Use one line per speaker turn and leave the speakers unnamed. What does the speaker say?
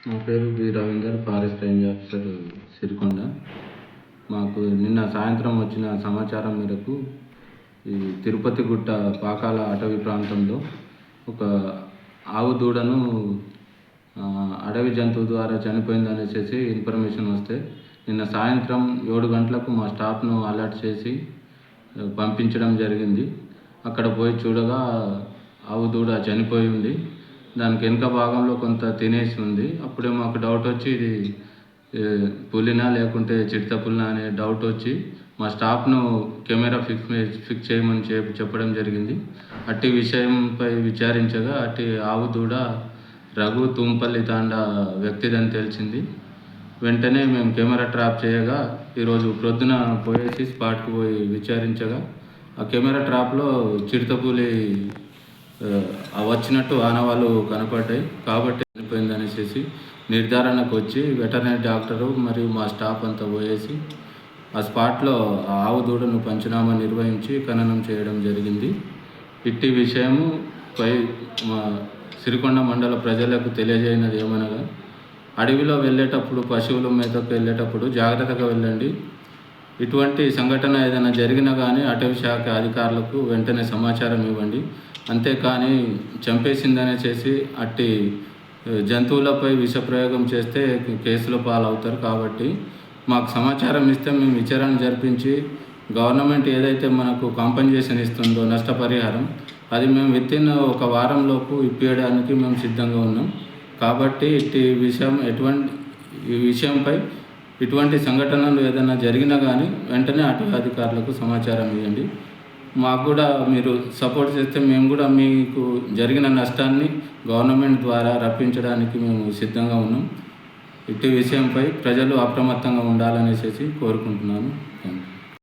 నా పేరు B Ravinder, forest range officer Sirikonda. మాకు నిన్న సాయంత్రం వచ్చిన సమాచారం మేరకు ఈ తిరుపతి గుట్ట పాకాల అటవీ ప్రాంతంలో ఒక ఆవు దూడను అడవి జంతువు ద్వారా చనిపోయిందనేసి ఇన్ఫర్మేషన్ వస్తే నిన్న సాయంత్రం 7 గంటలకు మా స్టాఫ్ను అలర్ట్ చేసి పంపించడం జరిగింది. అక్కడ పోయి చూడగా ఆవు దూడ చనిపోయి ఉంది. దానికి వెనుక భాగంలో కొంత తినేసి ఉంది. అప్పుడే మాకు డౌట్ వచ్చి ఇది పులినా లేకుంటే చిరుత పులినా అనే డౌట్ వచ్చి మా స్టాఫ్ను కెమెరా ఫిక్స్ చేయమని చెప్పడం జరిగింది. అట్టి విషయంపై విచారించగా అట్టి ఆవు దూడ రఘు తుంపల్లి తాండా వ్యక్తిదని తెలిసింది. వెంటనే మేము కెమెరా ట్రాప్ చేయగా ఈరోజు ప్రొద్దున పోయేసి స్పాట్కి పోయి విచారించగా ఆ కెమెరా ట్రాప్లో చిరుతపులి వచ్చినట్టు ఆనవాళ్ళు కనపడ్డాయి. కాబట్టి చనిపోయిందనేసి నిర్ధారణకు వచ్చి వెటర్నరీ డాక్టరు మరియు మా స్టాఫ్ అంతా పోయేసి ఆ స్పాట్లో ఆ ఆవు దూడను పంచనామా నిర్వహించి ఖననం చేయడం జరిగింది. ఇట్టి విషయము పై మా సిరికొండ మండల ప్రజలకు తెలియజేయనది ఏమనగా, అడవిలో వెళ్ళేటప్పుడు పశువుల మేతకు వెళ్ళేటప్పుడు జాగ్రత్తగా వెళ్ళండి. ఇటువంటి సంఘటన ఏదైనా జరిగినా కానీ అటవీ శాఖ అధికారులకు వెంటనే సమాచారం ఇవ్వండి. అంతేకాని చంపేసిందనేసి అట్టి జంతువులపై విషప్రయోగం చేస్తే కేసుల పాలవుతారు. కాబట్టి మాకు సమాచారం ఇస్తే మేము విచారణ జరిపించి గవర్నమెంట్ ఏదైతే మనకు కాంపెన్సేషన్ ఇస్తుందో నష్టపరిహారం, అది మేము వితిన్ 1 వారంలోపు ఇప్పించడానికి మేము సిద్ధంగా ఉన్నాం. కాబట్టి ఈ విషయంపై ఇటువంటి సంఘటనలు ఏదైనా జరిగినా కానీ వెంటనే అటవీ అధికారులకు సమాచారం ఇవ్వండి. మాకు కూడా మీరు సపోర్ట్ చేస్తే మేము కూడా మీకు జరిగిన నష్టాన్ని గవర్నమెంట్ ద్వారా రప్పించడానికి మేము సిద్ధంగా ఉన్నాం. ఇట్టి విషయంపై ప్రజలు అప్రమత్తంగా ఉండాలనేసి కోరుకుంటున్నాను. Thank you.